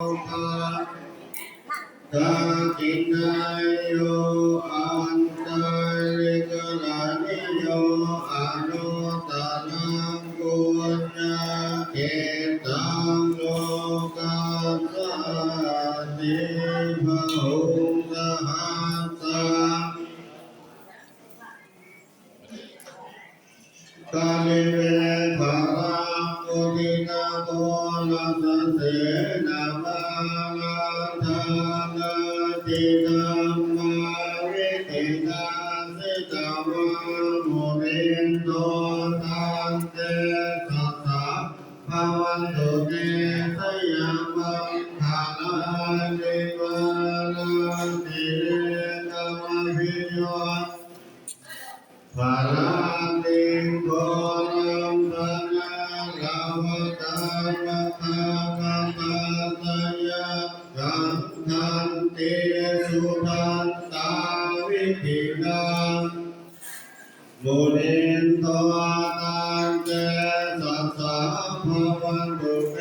กาจินายโยอันตาริกลานิโยอนุตตรังปุญญาเขตังโลกัสสติภะหุงสหัสสะกามิเวภารังปุถินาโกลัสสะเสนามาลังทานาติธัมมาวิตินาสิตาวะโมรินโตตันเตสัสสะภะวันตุเตสยามังคาลานิวาลันติเรกามวิโยภารังติโกรัมปนาลาวตารคาคันตาสยะกังทันติสุทันตาวิธินามุนินโตตันเตสัสสะภะวันตุเต